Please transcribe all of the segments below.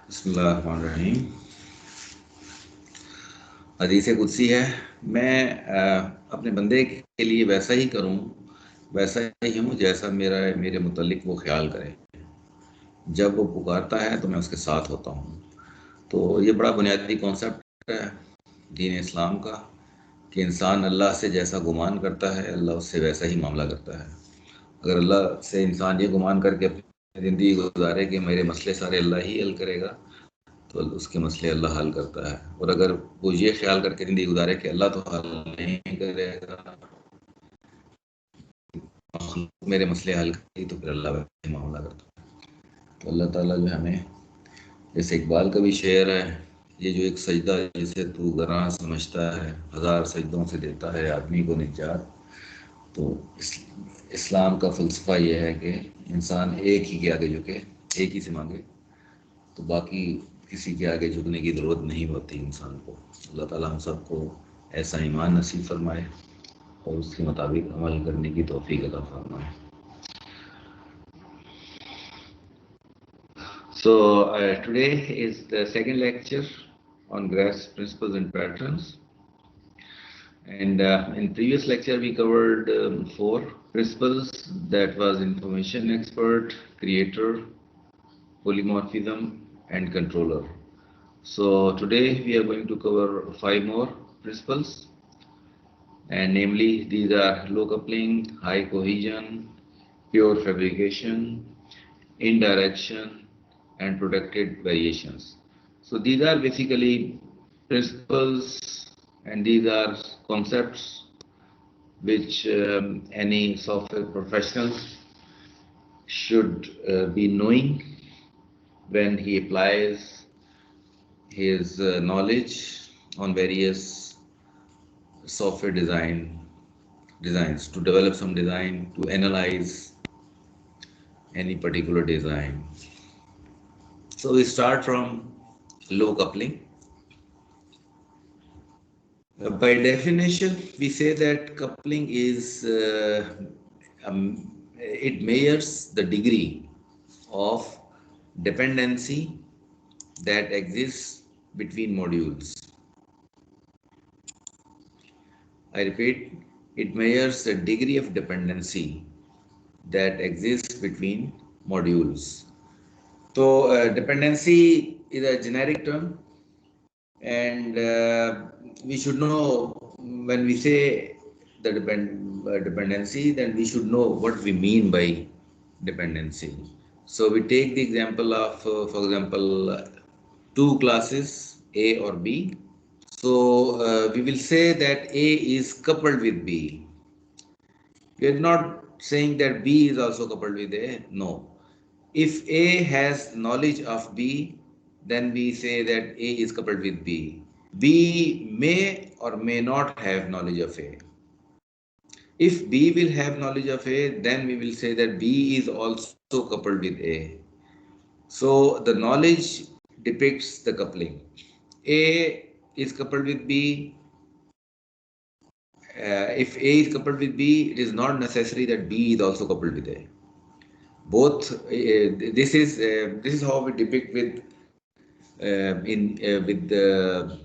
बिस्मिल्लाहिर्रहमानिर्रहीम। हदीस कुदसी है, मैं अपने बंदे के लिए वैसा ही करूं, वैसा ही हूं जैसा मेरे मुतल्लिक वो ख्याल करे। जब वो पुकारता है तो मैं उसके साथ होता हूं। तो ये बड़ा बुनियादी कॉन्सेप्ट है दीन इस्लाम का कि इंसान अल्लाह से जैसा गुमान करता है, अल्लाह उससे वैसा ही मामला करता है। अगर अल्लाह से इंसान ये गुमान करके अपनी ज़िंदगी गुजारे कि मेरे मसले सारे अल्लाह ही हल करेगा, तो उसके मसले अल्लाह हल करता है। और अगर वो ये ख्याल करके ज़िंदगी गुजारे कि अल्लाह तो हल नहीं करेगा, मेरे मसले हल करेगी, तो फिर अल्लाह वैसे मामला करता है। तो अल्लाह ताला जो है हमें, जैसे इकबाल का भी शेर है, ये जो एक सजदा जिसे तू गरां समझता है, हज़ार सजदों से देता है आदमी को निजात। तो इस्लाम का फ़लसफ़ा ये है कि इंसान एक ही के आगे झुके, एक ही से मांगे, तो बाकी किसी के आगे झुकने की ज़रूरत नहीं होती इंसान को। अल्लाह ताला हम सबको ऐसा ईमान नसीब फरमाए और उसके मुताबिक अमल करने की तौफीक अता फरमाए। So today is the second lecture on GRASP principles and patterns. And in previous lecture we covered four principles, that was information expert, creator, polymorphism, and controller. So today we are going to cover five more principles, and namely these are low coupling, high cohesion, pure fabrication, indirection, and protected variations. So these are basically principles, and these are concepts which any software professional should be knowing when he applies his knowledge on various software designs, to develop some design, to analyze any particular design. So we start from low coupling. By definition, we say that coupling is it measures the degree of dependency that exists between modules. I repeat, it measures the degree of dependency that exists between modules. So, dependency is a generic term, and we should know, when we say the dependency, then we should know what we mean by dependency. So, we take the example of, for example, two classes A or B. So, we will say that A is coupled with B. We are not saying that B is also coupled with A. No. If A has knowledge of B, then we say that A is coupled with B. B may or may not have knowledge of A. If B will have knowledge of A, then we will say that B is also coupled with A. So the knowledge depicts the coupling. A is coupled with B. If A is coupled with B, it is not necessary that B is also coupled with A. Both this is how we depict with in with the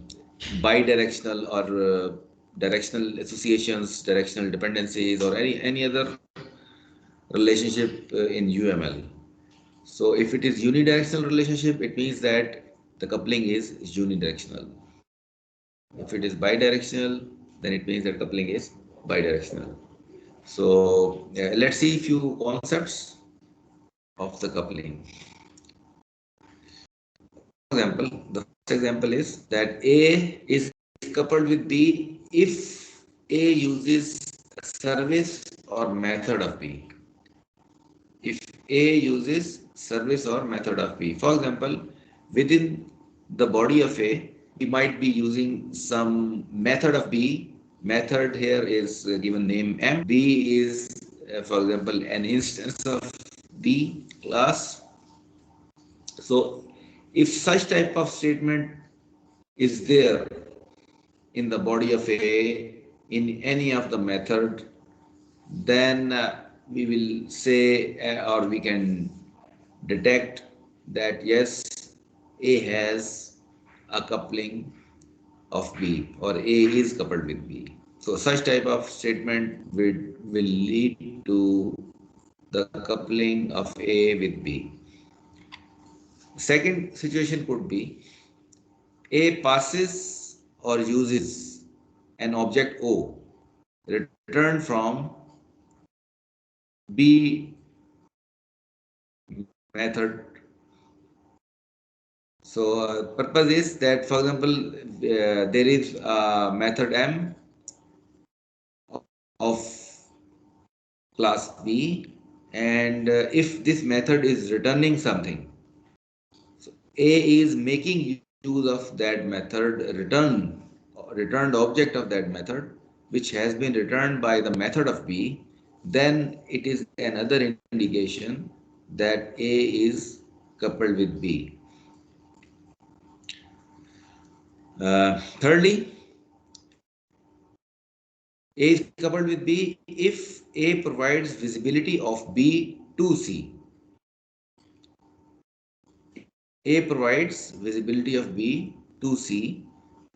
bidirectional or directional associations, directional dependencies, or any other relationship in UML. So if it is unidirectional relationship, it means that the coupling is unidirectional. If it is bidirectional, then it means that coupling is bidirectional. So let's see a few concepts of the coupling. Example, the first example is that A is coupled with B if A uses a service or method of B. If A uses service or method of B. For example, within the body of A, we might be using some method of B. Method here is given name M. B is, for example, an instance of B class. So if such type of statement is there in the body of A in any of the method, then we will say or we can detect that yes, A has a coupling of B, or A is coupled with B. So such type of statement will lead to the coupling of A with B. Second situation could be A passes or uses an object O returned from B method. So purpose is that, for example, there is a method M of class B, and if this method is returning something, so A is making use of that method returned object of that method, which has been returned by the method of B, then it is another indication that A is coupled with B. Thirdly, A is coupled with B if A provides visibility of B to C. A provides visibility of B to C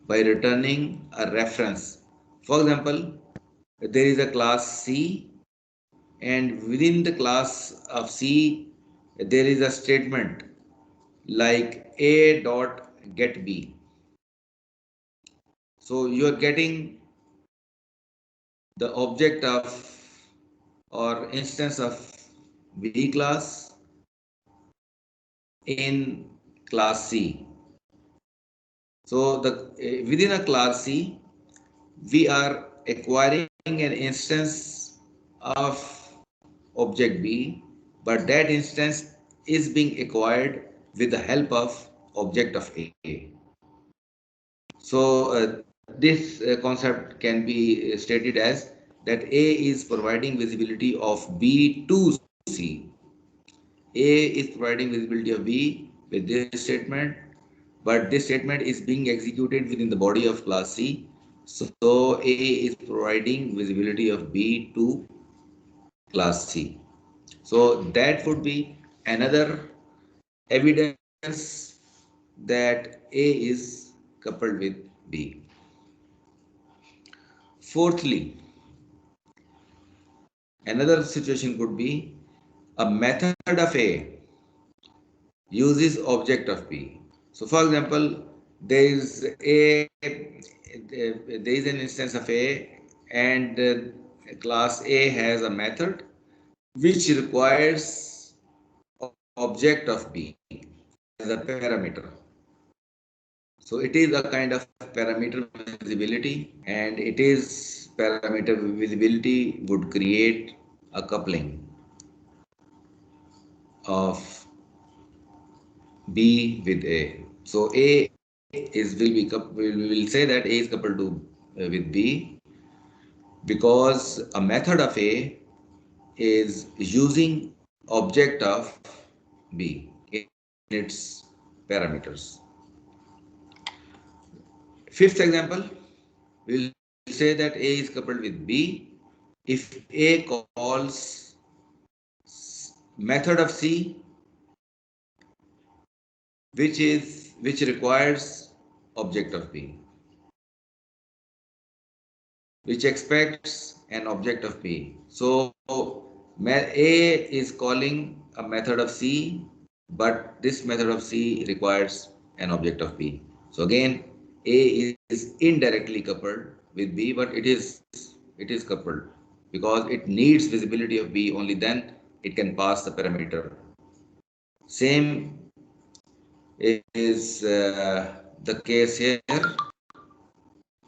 by returning a reference. For example, there is a class C, and within the class of C, there is a statement like A dot get B. So you are getting the object of or instance of B class in class C. So within a class C, we are acquiring an instance of object B, but that instance is being acquired with the help of object of A. So this concept can be stated as that A is providing visibility of B to C. A is providing visibility of B with this statement, but this statement is being executed within the body of class C. So A is providing visibility of B to class C. So that would be another evidence that A is coupled with B. Fourthly, another situation could be a method of A uses object of B. So for example, there is an instance of A, and class A has a method which requires object of B as a parameter. So it is a kind of parameter visibility, and it is parameter visibility would create a coupling of B with A. So A is will say that A is coupled to with B because a method of A is using object of B in its parameters. Fifth example, we'll say that A is coupled with B if A calls method of C which requires object of B, which expects an object of B. So A is calling a method of C, but this method of C requires an object of B. So again, A is indirectly coupled with B, but it is coupled because it needs visibility of B, only then it can pass the parameter. Same is the case here.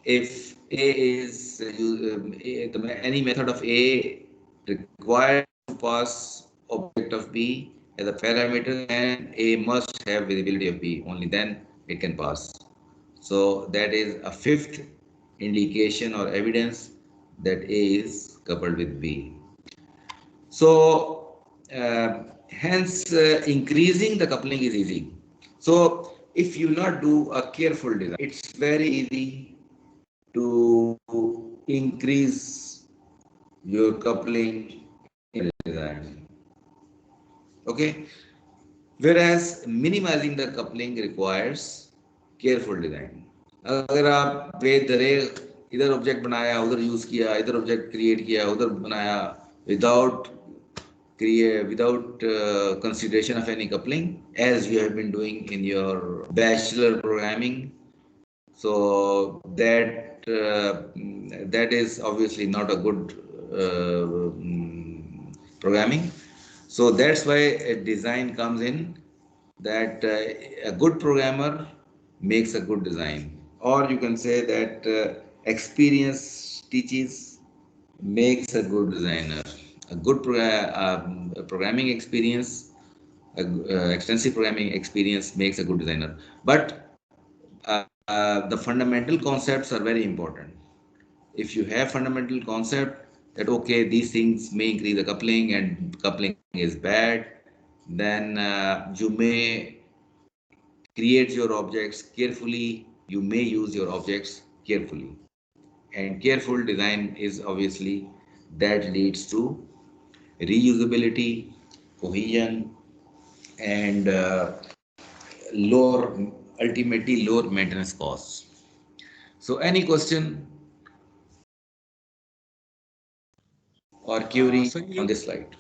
If A is any method of A required to pass object of B as a parameter, and A must have visibility of B, only then it can pass. So that is a fifth indication or evidence that A is coupled with B. So hence increasing the coupling is easy. So if you not do a careful design, it's very easy to increase your coupling in design. Okay. whereas minimizing the coupling requires careful design. अगर आप बेधरे इधर object बनाया, उधर use किया, इधर object create किया, उधर बनाया, without consideration of any coupling, as you have been doing in your bachelor programming, so that is obviously not a good programming. So that's why a design comes in, that a good programmer makes a good design, or you can say that experience teaches makes a good designer. A good programming experience, extensive programming experience makes a good designer. But the fundamental concepts are very important. If you have fundamental concept that okay, these things may increase the coupling and coupling is bad, then you may create your objects carefully. You may use your objects carefully, and careful design is obviously that leads to reusability, cohesion, and lower, ultimately lower maintenance costs. So any question or query on this slide?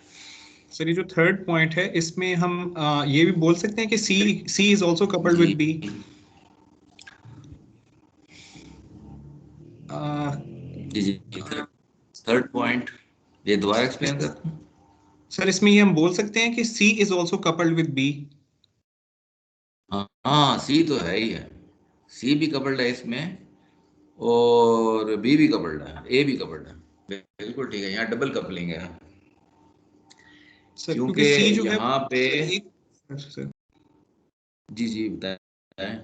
Sir ये जो third point है इसमें हम ये भी बोल सकते हैं कि C is also coupled with B. जी जी, थर्ड पॉइंट ये दोबारा एक्सप्लेन कर. सर इसमें ये हम बोल सकते हैं कि C is also coupled with B. हाँ, सी तो है ही है, सी भी कपल्ड है इसमें और बी भी कपल्ड है, ए भी कपल्ड है. बिल्कुल ठीक है, यहाँ डबल कपलिंग है. क्योंकि यहाँ पे जी बताएं.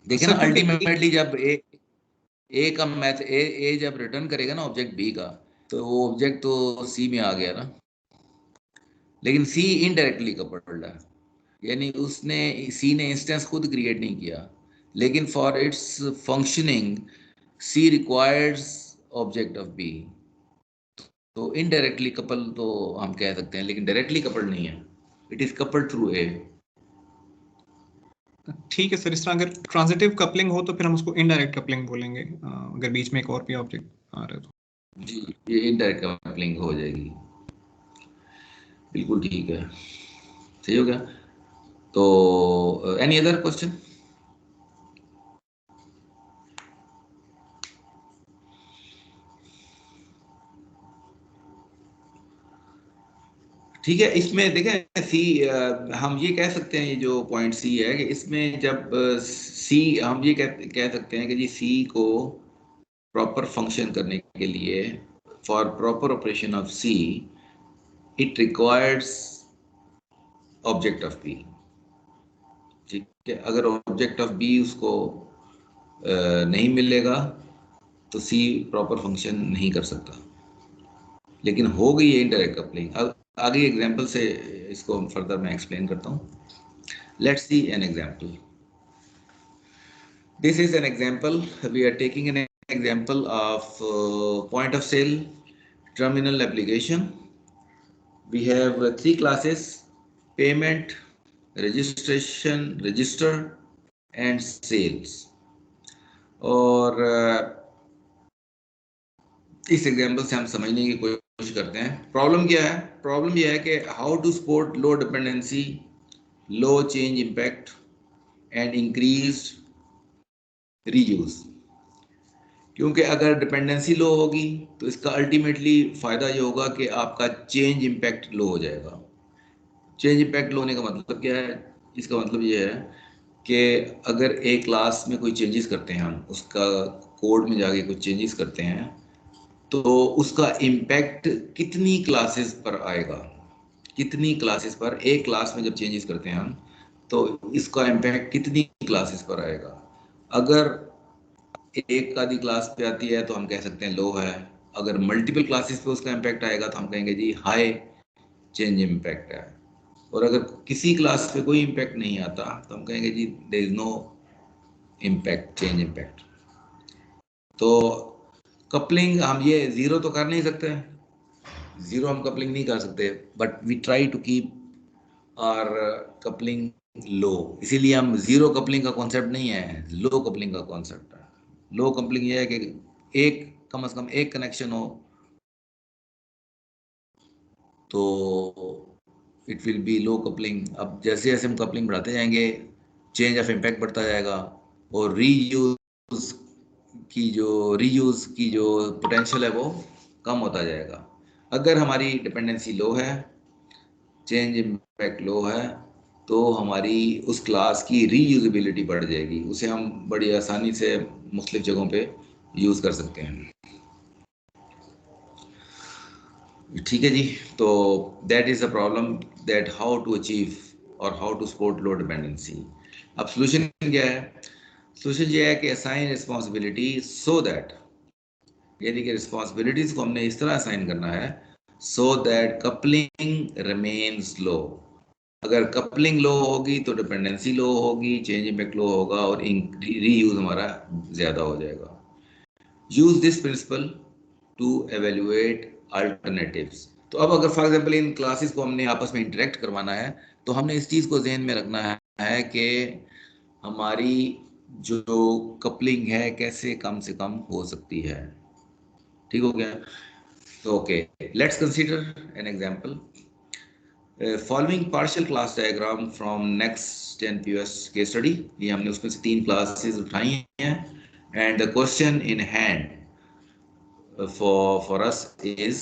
देखिए ना, अल्टीमेटली जब ए का मैथ ए जब रिटर्न करेगा ना ऑब्जेक्ट बी का, तो वो ऑब्जेक्ट तो सी में आ गया ना, लेकिन सी इनडायरेक्टली कपल्ड है. यानी उसने सी ने इंस्टेंस खुद क्रिएट नहीं किया, लेकिन for its functioning C requires object of B. तो इनडायरेक्टली कपल तो हम कह सकते हैं, लेकिन डायरेक्टली कपल्ड नहीं है. It is coupled through a. ठीक है सर, इस तरह अगर ट्रांजिटिव कपलिंग हो तो फिर हम उसको इनडायरेक्ट कपलिंग बोलेंगे, अगर बीच में एक और भी ऑब्जेक्ट आ रहा है तो. जी, ये इनडायरेक्ट कपलिंग हो जाएगी. बिल्कुल ठीक है, सही हो गया. तो एनी अदर क्वेश्चन? ठीक है, इसमें देखें सी, हम ये कह सकते हैं, ये जो पॉइंट सी है कि इसमें जब सी, हम ये कह सकते हैं कि जी सी को प्रॉपर फंक्शन करने के लिए, for proper operation of C, it requires object of B. ठीक है, अगर ऑब्जेक्ट ऑफ बी उसको नहीं मिलेगा तो सी प्रॉपर फंक्शन नहीं कर सकता. लेकिन हो गई है इनडायरेक्ट कपलिंग. अब आगे एग्जांपल से इसको फर्दर मैं एक्सप्लेन करता हूँ. Let's see an example. This is an example. We are taking an example of point of sale terminal application. We have three classes: payment, registration, register, and sales. और इस example से हम समझने की कोशिश करते हैं. प्रॉब्लम क्या है? प्रॉब्लम यह है कि how to support low dependency, low change impact and increase reuse. क्योंकि अगर डिपेंडेंसी लो होगी तो इसका अल्टीमेटली फ़ायदा ये होगा कि आपका चेंज इम्पैक्ट लो हो जाएगा. चेंज इम्पैक्ट लो होने का मतलब क्या है? इसका मतलब ये है कि अगर एक क्लास में कोई चेंजेस करते हैं, हम उसका कोड में जाके कुछ चेंजेस करते हैं, तो उसका इम्पैक्ट कितनी क्लासेस पर आएगा. कितनी क्लासेस पर, एक क्लास में जब चेंजेस करते हैं हम, तो इसका इम्पैक्ट कितनी क्लासेस पर आएगा. अगर एक आधी क्लास पे आती है तो हम कह सकते हैं लो है. अगर मल्टीपल क्लासेस पे उसका इम्पैक्ट आएगा तो हम कहेंगे जी हाई चेंज इम्पैक्ट है. और अगर किसी क्लास पे कोई इम्पैक्ट नहीं आता तो हम कहेंगे जी there is no impact, change impact. तो कपलिंग हम ये ज़ीरो तो कर नहीं सकते, ज़ीरो हम कपलिंग नहीं कर सकते, but we try to keep और कपलिंग लो, इसीलिए हम जीरो कपलिंग का कॉन्सेप्ट नहीं है, लो कपलिंग का कॉन्सेप्ट है। लो कपलिंग ये है कि एक कम से कम एक कनेक्शन हो तो it will B low coupling. अब जैसे जैसे हम कपलिंग बढ़ाते जाएंगे चेंज ऑफ इम्पैक्ट बढ़ता जाएगा और रीयूज की जो पोटेंशियल है वो कम होता जाएगा। अगर हमारी डिपेंडेंसी लो है, चेंज इम्पैक्ट लो है, तो हमारी उस क्लास की रीयूजेबिलिटी बढ़ जाएगी, उसे हम बड़ी आसानी से मुख्तलिफ जगहों पे यूज़ कर सकते हैं। ठीक है जी। तो that is a problem, that how to achieve और how to support low dependency. अब सोल्यूशन क्या है? सोल्यूशन ये है कि असाइन रिस्पॉन्सिबिलिटी सो दैट, यानी कि रिस्पॉन्सिबिलिटीज को हमने इस तरह असाइन करना है सो दैट कपलिंग रिमेन्स लो। अगर कपलिंग लो होगी तो डिपेंडेंसी लो होगी, चेंज इम्पैक्ट लो होगा और रीयूज हमारा ज़्यादा हो जाएगा। Use this principle to evaluate alternatives. तो अब अगर फॉर एग्जांपल इन क्लासेस को हमने आपस में इंटरेक्ट करवाना है तो हमने इस चीज़ को जहन में रखना है कि हमारी जो कपलिंग है कैसे कम से कम हो सकती है। ठीक हो गया? तो okay, let's consider an example. Following partial class diagram from next NPS case study, ये हमने उसमें से 3 क्लासेस उठाई हैं and the question in hand for us is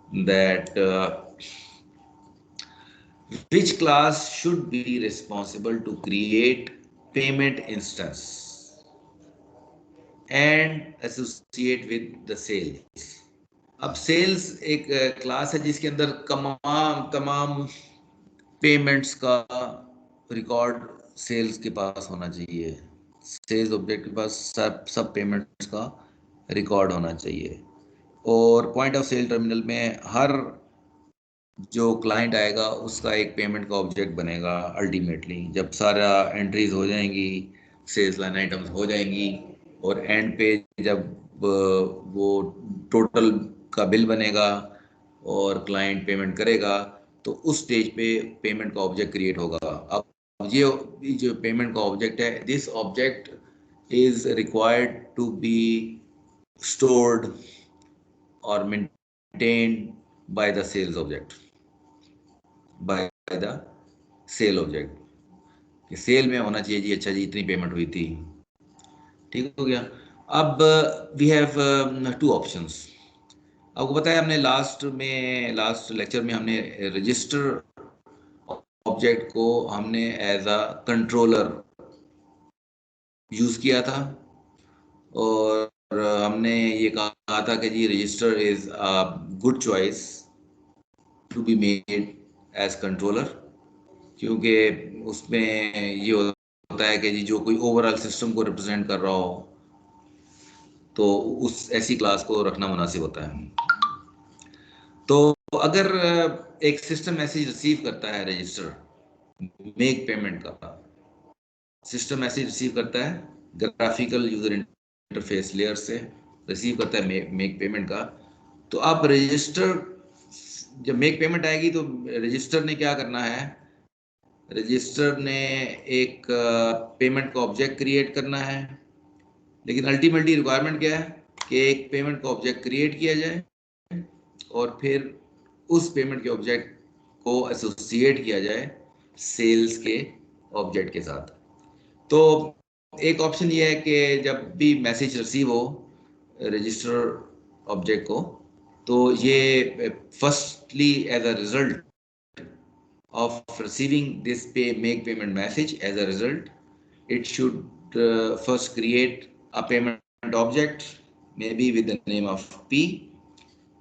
that which class should be responsible to create payment instance and associate with the sales। अब sales एक class है जिसके अंदर तमाम पेमेंट्स का रिकॉर्ड सेल्स के पास होना चाहिए। सेल्स ऑब्जेक्ट के पास सब पेमेंट्स का रिकॉर्ड होना चाहिए और पॉइंट ऑफ सेल टर्मिनल में हर जो क्लाइंट आएगा उसका एक पेमेंट का ऑब्जेक्ट बनेगा। अल्टीमेटली जब सारा एंट्रीज हो जाएंगी, सेल्स लाइन आइटम्स हो जाएंगी और एंड पे जब वो टोटल का बिल बनेगा और क्लाइंट पेमेंट करेगा तो उस स्टेज पे पेमेंट का ऑब्जेक्ट क्रिएट होगा। अब ये जो पेमेंट का ऑब्जेक्ट है, this object is required to be stored or maintained by the sales object, by the sale object, कि सेल में होना चाहिए जी, अच्छा जी इतनी पेमेंट हुई थी। ठीक हो गया? अब वी हैव 2 ऑप्शंस। आपको पता है हमने लास्ट लेक्चर में हमने रजिस्टर ऑब्जेक्ट को हमने एज अ कंट्रोलर यूज किया था और हमने ये कहा था कि जी register is a good choice to be made as controller, क्योंकि उसमें ये होता है कि जी जो कोई ओवरऑल सिस्टम को रिप्रेजेंट कर रहा हो तो उस ऐसी क्लास को रखना मुनासिब होता है। तो अगर एक सिस्टम मैसेज रिसीव करता है रजिस्टर मेक पेमेंट का, सिस्टम मैसेज रिसीव करता है ग्राफिकल यूजर इंटरफेस लेयर से, रिसीव करता है मेक पेमेंट का, तो आप रजिस्टर जब मेक पेमेंट आएगी तो रजिस्टर ने क्या करना है, रजिस्टर ने एक पेमेंट का ऑब्जेक्ट क्रिएट करना है। लेकिन अल्टीमेटली रिक्वायरमेंट क्या है कि एक पेमेंट का ऑब्जेक्ट क्रिएट किया जाए और फिर उस पेमेंट के ऑब्जेक्ट को एसोसिएट किया जाए सेल्स के ऑब्जेक्ट के साथ। तो एक ऑप्शन ये है कि जब भी मैसेज रिसीव हो रजिस्टर ऑब्जेक्ट को, तो ये firstly as a result of receiving this make payment message, as a result it should first create a payment object maybe with the name of P,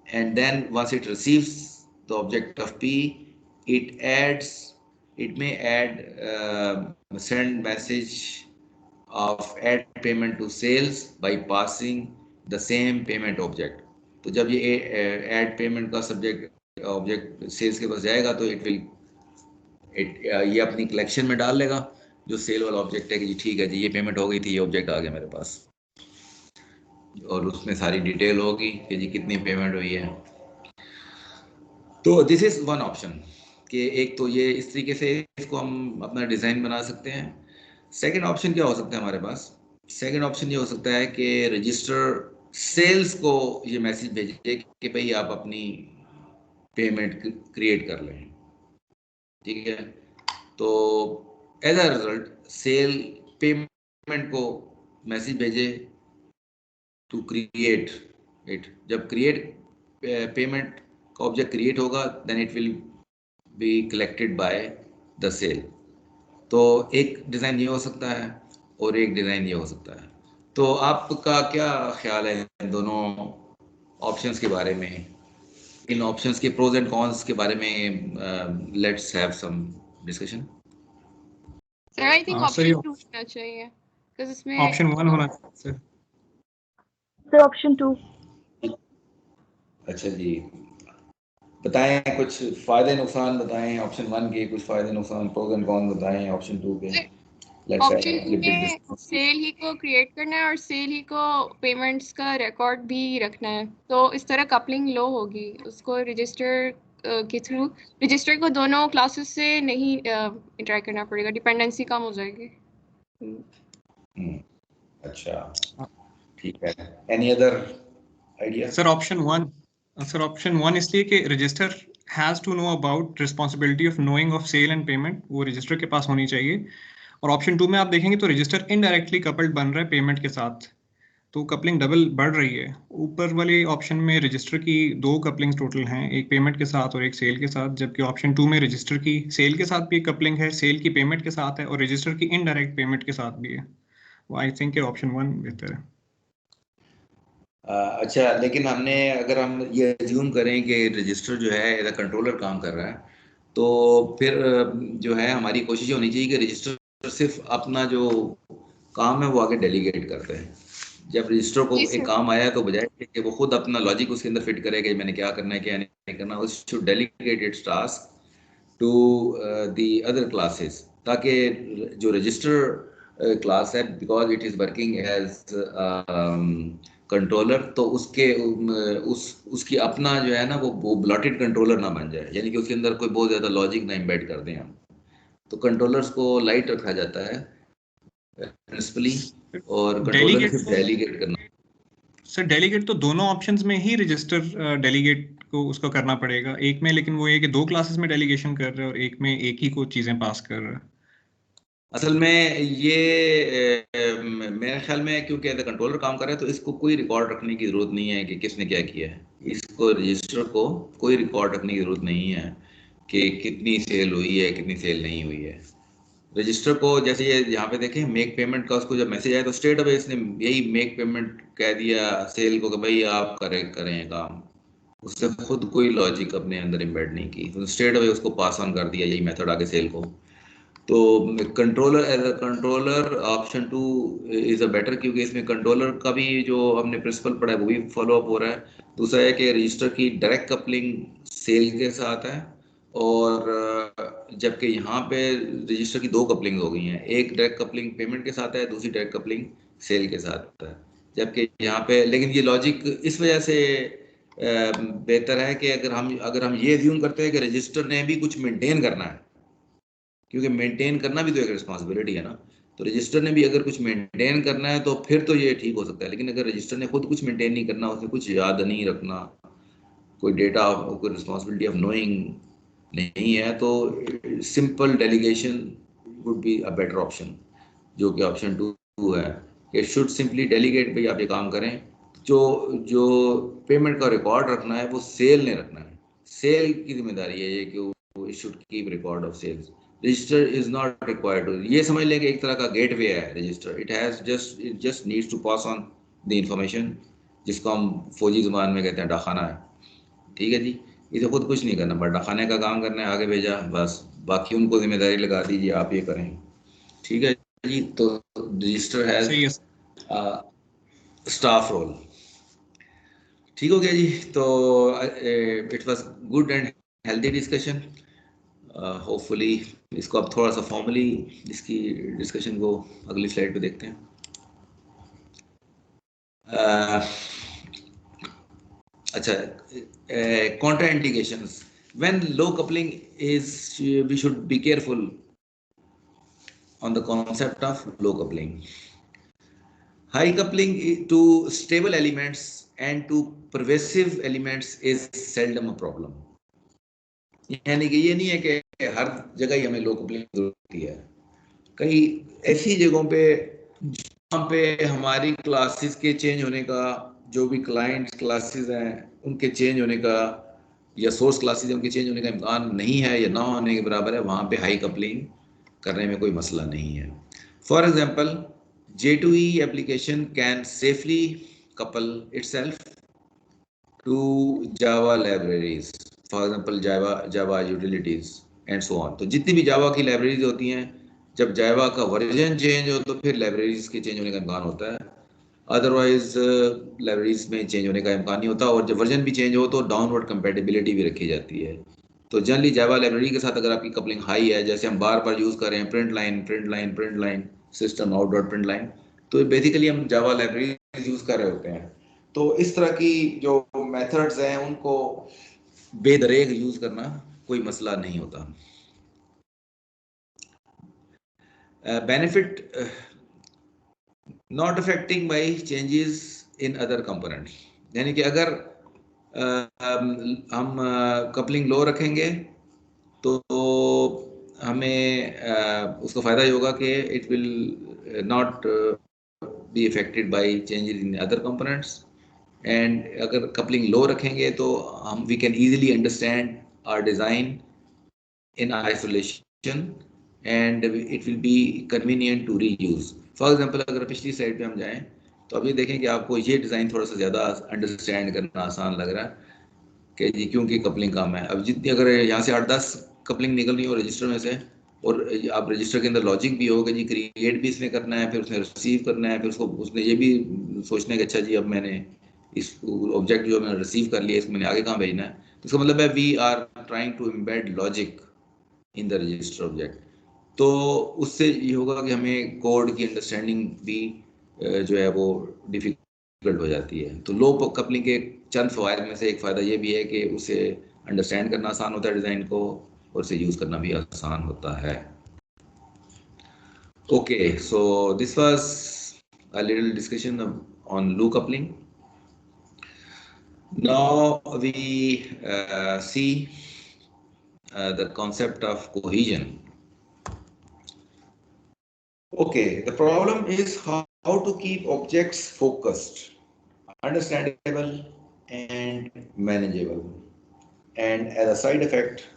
and then once it receives the object of P, it may add send message of add payment to sales by passing the same payment object। तो जब ये add payment का subject object sales के पास जाएगा तो ये अपनी collection में डाल लेगा जो सेल वाला ऑब्जेक्ट है कि जी ठीक है जी ये पेमेंट हो गई थी, ये ऑब्जेक्ट आ गया मेरे पास और उसमें सारी डिटेल होगी कि जी कितनी पेमेंट हुई है। तो दिस इज वन ऑप्शन। कि एक तो ये इस तरीके से इसको हम अपना डिज़ाइन बना सकते हैं। सेकंड ऑप्शन क्या हो सकता है हमारे पास? सेकंड ऑप्शन ये हो सकता है कि रजिस्टर सेल्स को ये मैसेज भेजे कि भाई आप अपनी पेमेंट क्रिएट कर लें, ठीक है। तो as a result sale payment को मैसेज भेजे टू क्रिएट इट। जब क्रिएट पेमेंट का ऑब्जेक्ट क्रिएट होगा then it will be collected by the sale. तो एक डिज़ाइन ये हो सकता है और एक डिज़ाइन ये हो सकता है। तो आपका क्या ख्याल है इन दोनों ऑप्शंस के बारे में, इन ऑप्शंस के प्रोज एंड कॉन्स के बारे में? Let's have some discussion. Sir I think sir ये ऑप्शन 2 होना चाहिए बिकॉज़ इसमें ऑप्शन 1 होना चाहिए सर। Sir option 2। अच्छा जी, बताएं कुछ फायदे नुकसान बताएं ऑप्शन 1 के, कुछ फायदे नुकसान प्रोज एंड कॉन्स बताएं ऑप्शन 2 के। लेट्स ऑप्शन हैव 2 में सेल ही को क्रिएट करना है और सेल ही को पेमेंट्स का रिकॉर्ड भी रखना है, तो इस तरह कपलिंग लो होगी। उसको रजिस्टर के थ्रू रजिस्टर को दोनों क्लासेस से नहीं इंटरेक्ट करना पड़ेगा, डिपेंडेंसी कम हो जाएगी। अच्छा, ठीक है। Any other idea? Sir option 1 इसलिए कि register has to know about responsibility of knowing of sale and payment, वो रजिस्टर के पास होनी चाहिए। और ऑप्शन 2 में आप देखेंगे तो रजिस्टर इनडायरेक्टली कपल्ड बन रहा है पेमेंट के साथ, तो कपलिंग डबल बढ़ रही है। ऊपर वाले ऑप्शन में रजिस्टर की 2 कपलिंग्स टोटल हैं, एक पेमेंट के साथ और एक सेल के साथ, जबकि ऑप्शन 2 में रजिस्टर की सेल के साथ भी कपलिंग है, सेल की पेमेंट के साथ है और रजिस्टर की इनडायरेक्ट पेमेंट के साथ भी है। आई थिंक ऑप्शन 1 बेहतर है। अच्छा, लेकिन हमने अगर हम ये अज्यूम करें कि रजिस्टर जो है एज अ कंट्रोलर काम कर रहा है, तो फिर जो है हमारी कोशिश होनी चाहिए कि रजिस्टर सिर्फ अपना जो काम है वो आगे डेलीगेट करते हैं। जब रजिस्टर को जी एक सर। काम आया तो बजाय कि वो खुद अपना लॉजिक उसके अंदर फिट करे कि मैंने क्या करना है क्या नहीं करना, उस should delegate its task to the other classes, ताकि जो रजिस्टर क्लास है because it is working as controller, तो उसकी अपना जो है ना वो ब्लॉटेड कंट्रोलर ना बन जाए, यानी कि उसके अंदर कोई बहुत ज़्यादा लॉजिक ना इम्बेड कर दें हम। तो कंट्रोलर्स को लाइट रखा जाता है प्रिंसिपली, और कंट्रोलर डेलीगेट सिर्फ डेलीगेट करना। सर डेलीगेट तो दोनों ऑप्शंस में ही रजिस्टर डेलीगेट को उसको करना पड़ेगा, एक में लेकिन वो ये कि 2 क्लासेस में डेलीगेशन कर रहे हैं और एक में एक ही को चीजें पास कर रहे हैं। असल में ये मेरे ख्याल में क्योंकि एज कंट्रोलर काम कर रहा है तो इसको कोई रिकॉर्ड रखने की ज़रूरत नहीं है कि किसने क्या किया है। इसको रजिस्टर को कोई रिकॉर्ड रखने की ज़रूरत नहीं है कि कितनी सेल हुई है कितनी सेल नहीं हुई है। रजिस्टर को जैसे ये यहाँ पे देखें मेक पेमेंट का, उसको जब मैसेज आया तो स्ट्रेट अवे इसने यही मेक पेमेंट कह दिया सेल को कि भाई आप करें काम। उससे खुद कोई लॉजिक अपने अंदर इम्बेड नहीं की, तो स्ट्रेट अवे उसको पास ऑन कर दिया यही मेथड आगे सेल को। तो controller as a controller option 2 is a better, क्योंकि इसमें कंट्रोलर का भी जो हमने प्रिंसिपल पढ़ा है वो भी फॉलो अप हो रहा है। दूसरा है कि रजिस्टर की डायरेक्ट कपलिंग सेल के साथ है, और जबकि यहाँ पे रजिस्टर की 2 कपलिंग हो गई हैं, एक डायरेक्ट कपलिंग पेमेंट के साथ है, दूसरी डायरेक्ट कपलिंग सेल के साथ है। जबकि यहाँ पे लेकिन ये लॉजिक इस वजह से बेहतर है कि अगर हम ये एज्यूम करते हैं कि रजिस्टर ने भी कुछ मेंटेन करना है, क्योंकि मेंटेन करना भी तो एक रिस्पॉन्सिबिलिटी है ना। तो रजिस्टर ने भी अगर कुछ मेंटेन करना है तो फिर तो ये ठीक हो सकता है, लेकिन अगर रजिस्टर ने खुद कुछ मेंटेन नहीं करना, उसने कुछ याद नहीं रखना, कोई डेटा कोई रिस्पॉन्सिबिलिटी ऑफ नोइंग नहीं है, तो simple delegation would be a better option, जो कि ऑप्शन 2 है कि शुड सिंपली डेलीगेट, भाई आप ये काम करें। जो जो पेमेंट का रिकॉर्ड रखना है वो सेल ने रखना है, सेल की जिम्मेदारी है ये कि वो should keep record of sales. Register is not required to, ये समझ लें कि एक तरह का गेटवे है register, it just needs to pass on the information, जिसको हम फौजी ज़ुबान में कहते हैं डाखाना है। ठीक है जी, इसे खुद कुछ नहीं करना, बट डाखाने का काम करना है, आगे भेजा बस, बाकी उनको जिम्मेदारी लगा दीजिए आप ये करें। ठीक है जी, तो रजिस्टर हैज सही है। Staff role. ठीक हो गया जी, तो it was good and healthy discussion. Hopefully इसको अब थोड़ा सा फॉर्मली इसकी डिस्कशन को अगली स्लाइड पे देखते हैं। अच्छा, Contra indications, when low coupling is, we should be careful on the concept of low coupling. High coupling to stable elements and to pervasive elements is seldom a problem. यानी कि ये नहीं है कि हर जगह ही हमें लो कपलिंग की जरूरत होती है. कई ऐसी जगहों पे जहाँ पे हमारी क्लासेस के चेंज होने का, जो भी क्लाइंट क्लासेस हैं उनके चेंज होने का या सोर्स क्लासेस उनके चेंज होने का इम्कान नहीं है या ना होने के बराबर है, वहाँ पे हाई कपलिंग करने में कोई मसला नहीं है. For example, J2E application can safely couple itself to Java libraries, for example Java utilities and so on. तो जितनी भी जावा की लाइब्रेरीज होती हैं, जब जावा का वर्जन चेंज हो तो फिर लाइब्रेरीज के चेंज होने का इम्कान होता है, अदरवाइज लाइब्रेरीज में चेंज होने का इम्कान नहीं होता. और जब वर्जन भी चेंज हो तो डाउनवर्ड कंपेटिबिलिटी भी रखी जाती है. तो जनरली जावा लाइब्रेरी के साथ अगर आपकी कपलिंग हाई है, जैसे हम बार बार यूज़ कर रहे हैं print line system out dot print line, तो बेसिकली हम जावा लाइब्रेरी यूज़ कर रहे होते हैं. तो इस तरह की जो मेथड्स हैं उनको बेदरेग यूज़ करना कोई मसला नहीं होता. Benefit not affecting by changes in other components, यानी कि अगर हम कपलिंग लो रखेंगे तो हमें उसका फ़ायदा ये होगा कि it will not be affected by changes in other components. And अगर कपलिंग लो रखेंगे तो हम we can easily understand our design in isolation and it will be convenient to reuse. For example, अगर पिछली स्लाइड पे हम जाएं तो अभी देखें कि आपको ये डिज़ाइन थोड़ा सा ज़्यादा अंडरस्टैंड करना आसान लग रहा है कि जी क्योंकि कपलिंग कम है. अब जितनी अगर यहाँ से 8-10 कपलिंग निकल रही हो रजिस्टर में से, और आप रजिस्टर के अंदर लॉजिक भी होगा जी, क्रिएट भी इसने करना है, फिर उसने रिसीव करना है, फिर उसको उसने ये भी सोचना है कि अच्छा जी अब मैंने इस ऑब्जेक्ट जो मैंने रिसीव कर लिया इसको मैंने आगे कहाँ भेजना है. तो इसका मतलब है we are trying to embed logic in the register object. तो उससे ये होगा कि हमें कोड की अंडरस्टैंडिंग भी जो है वो डिफिकल्ट हो जाती है. तो लो कपलिंग के चंद फ़वाइद में से एक फ़ायदा ये भी है कि उसे अंडरस्टैंड करना आसान होता है डिज़ाइन को, और उसे यूज़ करना भी आसान होता है. Okay, so this was a little discussion on low coupling. Now we see the concept of cohesion. Okay, the problem is how to keep objects focused, understandable and manageable, and as a side effect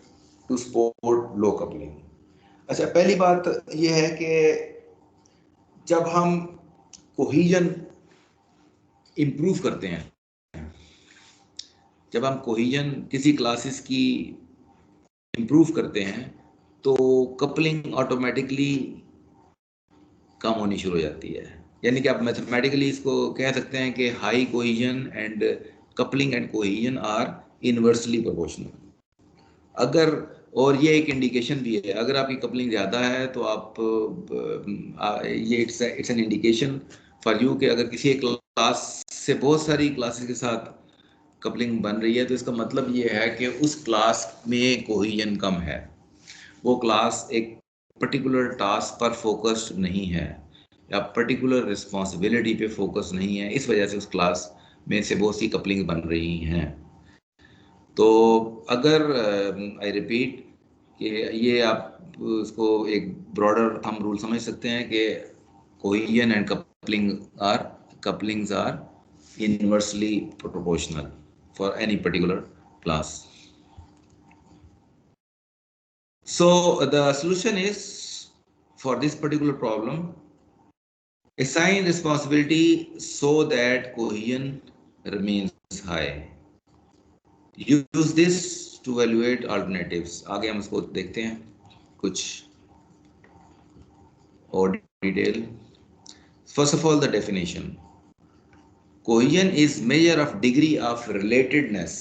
to support low coupling. अच्छा, पहली बात ये है कि जब हम कोहीजन improve करते हैं, जब हम कोहीजन किसी क्लासेस की इम्प्रूव करते हैं तो कपलिंग ऑटोमेटिकली कम होनी शुरू हो जाती है. यानी कि आप मैथमेटिकली इसको कह सकते हैं कि high cohesion and coupling and cohesion are inversely proportional. अगर, और ये एक इंडिकेशन भी है, अगर आपकी कपलिंग ज़्यादा है तो आप ये it's an indication for you कि अगर किसी एक क्लास से बहुत सारी क्लासेस के साथ कपलिंग बन रही है तो इसका मतलब ये है कि उस क्लास में कोहीजन कम है, वो क्लास एक पर्टिकुलर टास्क पर फोकस्ड नहीं है या पर्टिकुलर रिस्पॉन्सिबिलिटी पे फोकस नहीं है, इस वजह से उस क्लास में से बहुत सी कपलिंग बन रही हैं. तो अगर आई रिपीट कि ये आप उसको एक ब्रॉडर थंब रूल समझ सकते हैं कि cohesion and couplings are inversely proportional for any particular class. So the solution is, for this particular problem, assign responsibility so that cohesion remains high. Use this to evaluate alternatives. आगे हम इसको देखते हैं कुछ और detail. First of all, the definition. Cohesion is measure of degree of relatedness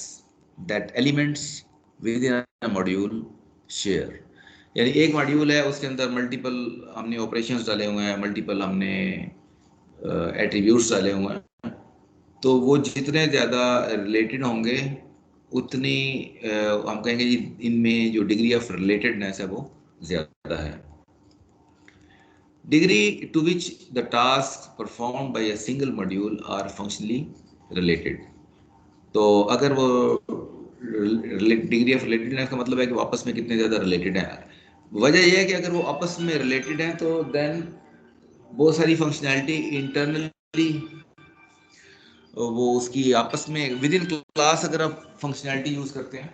that elements within a module share. यानी एक module है, उसके अंदर मल्टीपल हमने ऑपरेशंस डाले हुए हैं, मल्टीपल हमने एट्रीब्यूट्स डाले हुए हैं, तो वो जितने ज़्यादा रिलेटेड होंगे उतनी हम कहेंगे जी इनमें जो डिग्री ऑफ रिलेटेडनेस है वो ज्यादा है। Degree to which the task perform by a single module are functionally related. तो अगर वो डिग्री ऑफ रिलेटेडनेस का मतलब है कि वो आपस में कितने ज्यादा रिलेटेड हैं। वजह यह है कि अगर वो आपस में रिलेटेड हैं तो देन बहुत सारी फंक्शनैलिटी इंटरनली वो उसकी आपस में विद इन क्लास अगर आप फंक्शनैलिटी यूज करते हैं,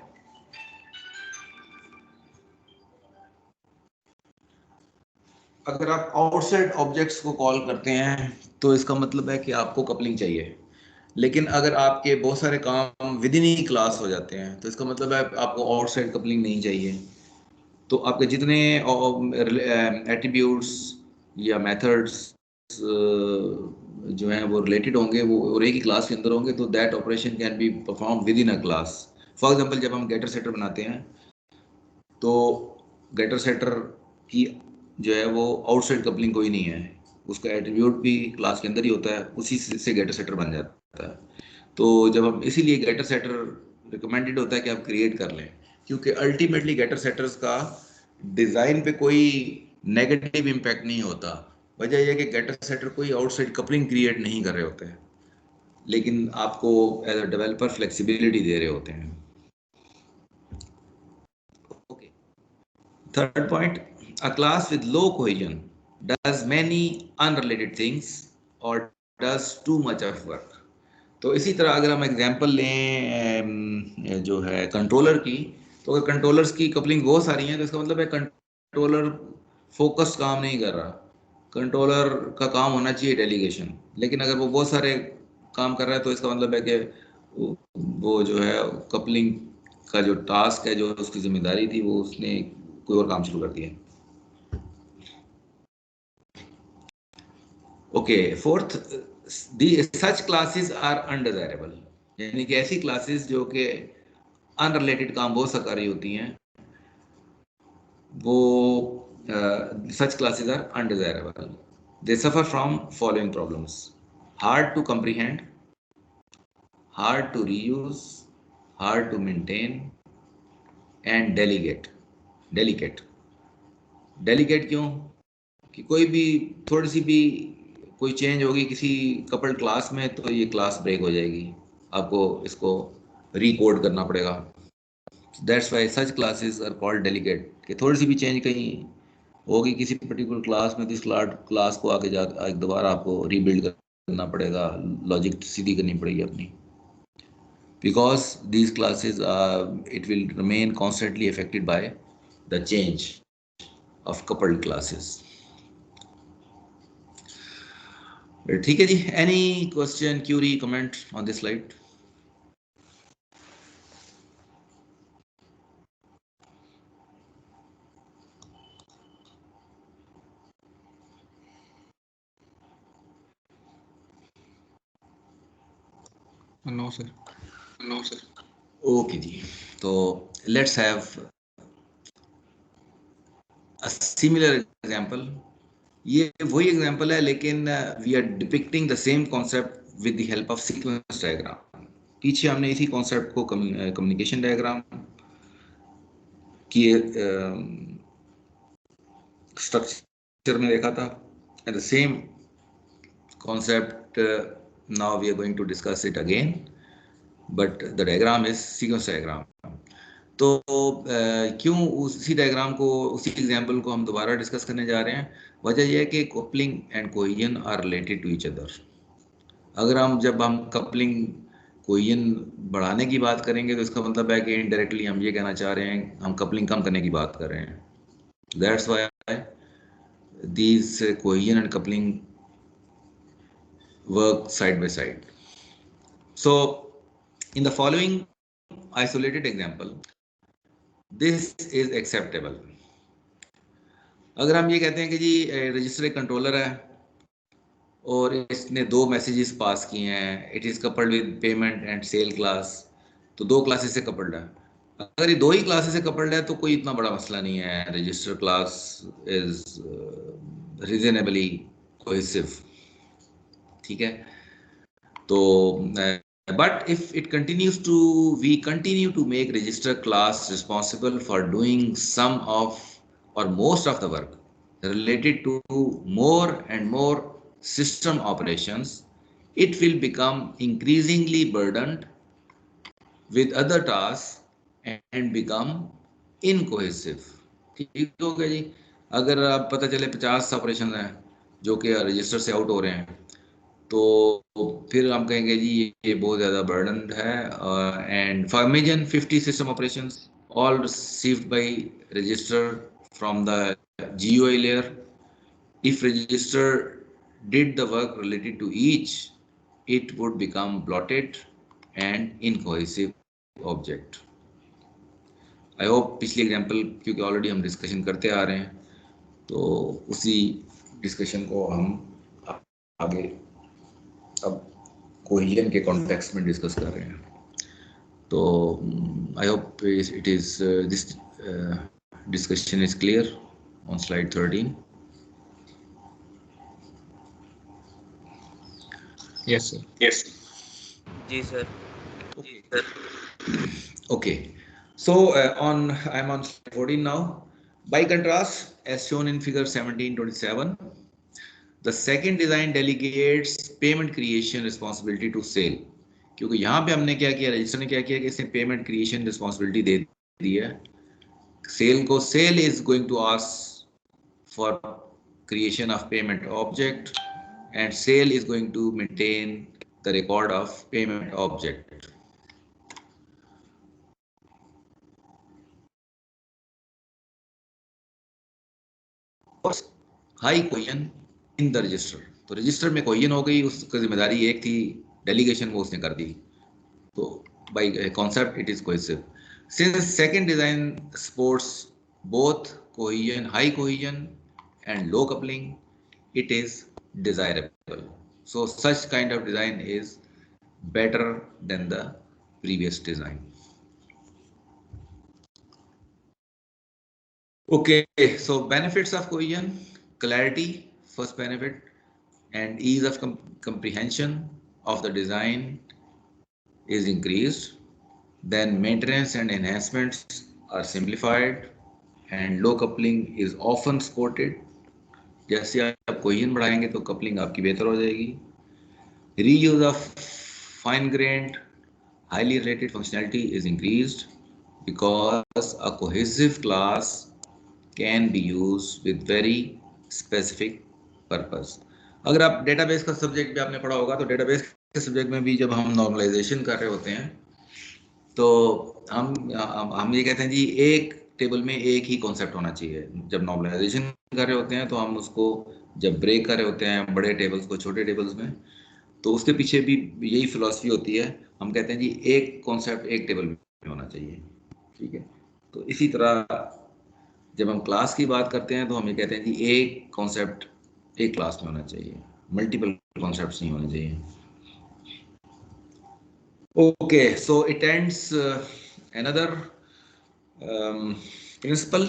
अगर आप आउटसाइड ऑब्जेक्ट्स को कॉल करते हैं तो इसका मतलब है कि आपको कपलिंग चाहिए। लेकिन अगर आपके बहुत सारे काम विद इन ही क्लास हो जाते हैं तो इसका मतलब है आपको आउटसाइड कपलिंग नहीं चाहिए। तो आपके जितने एट्रीब्यूट्स या मेथड्स जो हैं वो रिलेटेड होंगे, वो और एक ही क्लास के अंदर होंगे, तो that operation can be perform with in a class. For example जब हम गेटर सेटर बनाते हैं तो गेटर सेटर की जो है वो आउटसाइड कपलिंग कोई नहीं है, उसका एट्रीब्यूट भी क्लास के अंदर ही होता है, उसी से गेटर सेटर बन जाता है। तो जब हम इसीलिए गेटर सेटर रिकमेंडेड होता है कि आप क्रिएट कर लें, क्योंकि अल्टीमेटली गेटर सेटर्स का डिज़ाइन पे कोई नेगेटिव इम्पैक्ट नहीं होता। वजह यह है कि गेटर सेटर कोई आउटसाइड कपलिंग क्रिएट नहीं कर रहे होते हैं, लेकिन आपको एज अ डेवलपर फ्लेक्सिबिलिटी दे रहे होते हैं। Okay, third point, a class with low cohesion does many unrelated things or does too much of work। तो इसी तरह अगर हम एग्जांपल लें जो है कंट्रोलर की, तो अगर कंट्रोलर्स की कपलिंग बहुत सारी हैं तो इसका मतलब है कंट्रोलर फोकस्ड काम नहीं कर रहा। कंट्रोलर का काम होना चाहिए डेलीगेशन, लेकिन अगर वो बहुत सारे काम कर रहा है तो इसका मतलब है कि वो जो है कपलिंग का जो टास्क है, जो उसकी जिम्मेदारी थी, वो उसने कोई और काम शुरू कर दिया। Okay, fourth, such classes are undesirable, यानी कि ऐसी क्लासेस जो कि अनरिलेटेड काम बहुत सा कर रही होती हैं, वो such classes are undesirable. They suffer from following problems: hard to comprehend, hard to reuse, hard to maintain and delicate. Delicate क्यों? कि कोई भी थोड़ी सी भी कोई चेंज होगी किसी कपल्ड क्लास में तो ये क्लास ब्रेक हो जाएगी, आपको इसको रीकोड करना पड़ेगा। That's why such classes are called delicate, कि थोड़ी सी भी चेंज कहीं होगी किसी पर्टिकुलर क्लास में तो इस क्लास को आगे जा दोबारा आपको रीबिल्ड करना पड़ेगा, लॉजिक सीधी करनी पड़ेगी अपनी, because these classes it will remain constantly affected by the change of coupled classes। ठीक है जी, any question, query, comment on this slide? No sir. No sir. Okay जी, तो let's have a similar example. ये वही example है, लेकिन we are depicting the same concept with the help of sequence diagram. पीछे हमने इसी कॉन्सेप्ट को कम्युनिकेशन डायग्राम की स्ट्रक्चर में देखा था, and the same concept now we are going to discuss it again, but the diagram is sequence diagram. तो क्यों उसी डायग्राम को, उसी एग्जाम्पल को हम दोबारा डिस्कस करने जा रहे हैं? वजह यह है कि coupling and cohesion are related to each other. अगर जब हम कपलिंग कोहेजन बढ़ाने की बात करेंगे तो इसका मतलब है कि इनडायरेक्टली हम ये कहना चाह रहे हैं हम कपलिंग कम करने की बात कर रहे हैं। That's why these cohesion and coupling work side by side. So in the following isolated example, this is acceptable। अगर हम ये कहते हैं कि जी रजिस्टर एक कंट्रोलर है और इसने दो मैसेजेस पास किए हैं, it is coupled with payment and sale class, तो दो क्लासेस से कपल्ड है। अगर ये दो ही क्लासेस से कपल्ड है तो कोई इतना बड़ा मसला नहीं है, register class is reasonably cohesive. ठीक है, तो but if it continues to, we continue to make register class responsible for doing some of or most of the work related to more and more system operations, it will become increasingly burdened with other tasks and become incohesive. ठीक हो गया जी. अगर आप पता चले 50 operation हैं जो कि रजिस्टर से आउट हो रहे हैं, तो फिर हम कहेंगे जी ये बहुत ज़्यादा बर्डन है. And for imagine 50 system operations all received by register from the GUI layer. If register did the work related to each, it would become bloated and incohesive object. I hope पिछली example, क्योंकि already हम discussion करते आ रहे हैं, तो उसी discussion को हम आगे अब कोहेजन के कॉन्टेक्स्ट में डिस्कस कर रहे हैं. तो I hope it is this discussion is clear on slide 13. Yes, sir. Yes. जी sir. Okay. So I'm on slide 14 now. By contrast, as shown in figure 1727, the second design delegates payment creation responsibility to sale. क्योंकि यहाँ पे हमने क्या किया, register ने क्या किया कि इसने पेमेंट क्रिएशन रिस्पॉन्सिबिलिटी दे दी है सेल को. Sale is going to ask for creation of payment object and sale is going to maintain the record of payment object. High cohesion in the register. तो रजिस्टर में cohesion हो गई, उसकी जिम्मेदारी एक थी, डेलीगेशन वो उसने कर दी. तो by concept it is cohesive. Since second design supports both cohesion, high cohesion and low coupling, it is desirable. So such kind of design is better than the previous design. Okay, so benefits of cohesion: clarity, first benefit, and ease of comprehension of the design is increased. Then maintenance and enhancements are simplified, and low coupling is often supported. जैसे आप cohesion बढ़ाएंगे तो coupling आपकी बेहतर हो जाएगी. Reuse of fine-grained, highly related functionality is increased because a cohesive class can be used with very specific purpose. अगर आप डेटाबेस का सब्जेक्ट भी आपने पढ़ा होगा, तो डेटाबेस के सब्जेक्ट में भी जब हम नॉर्मलाइजेशन कर रहे होते हैं, तो हम ये कहते हैं जी एक टेबल में एक ही कॉन्सेप्ट होना चाहिए. जब नॉर्मलाइजेशन कर रहे होते हैं तो हम उसको जब ब्रेक कर रहे होते हैं बड़े टेबल्स को छोटे टेबल्स में, तो उसके पीछे भी यही फिलॉसफी होती है. हम कहते हैं जी एक कॉन्सेप्ट एक टेबल में होना चाहिए. ठीक है. तो इसी तरह जब हम क्लास की बात करते हैं तो हम ये कहते हैं जी एक कॉन्सेप्ट एक क्लास में होना चाहिए, मल्टीपल कॉन्सेप्ट्स नहीं होने चाहिए. Okay, so it ends another principle.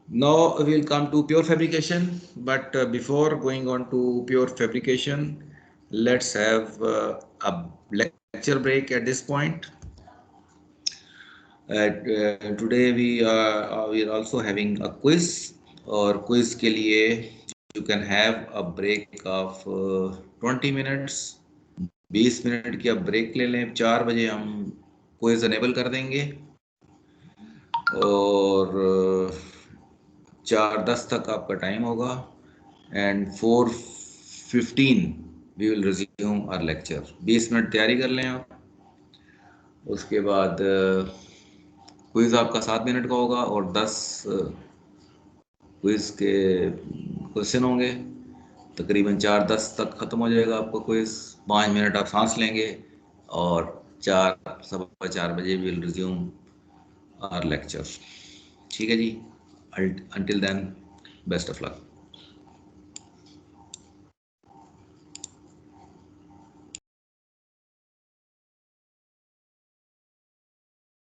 Now we'll come to pure fabrication, but before going on to pure fabrication, let's have a lecture break at this point. Today we are also having a quiz, और quiz के लिए you can have a break of 20 minutes. 20 minute की आप break ले लें. 4 बजे हम quiz enable कर देंगे और 4:10 तक आपका टाइम होगा, and 4:15 we will resume our lecture. 20 minute तैयारी कर लें आप. उसके बाद क्विज आपका 7 मिनट का होगा और 10 क्विज के क्वेश्चन होंगे. तकरीबन 4:10 तक ख़त्म हो जाएगा आपका क्विज. 5 मिनट आप सांस लेंगे और 4:15 बजे विल रिज्यूम आवर लेक्चर. ठीक है जी. Until then, best of luck.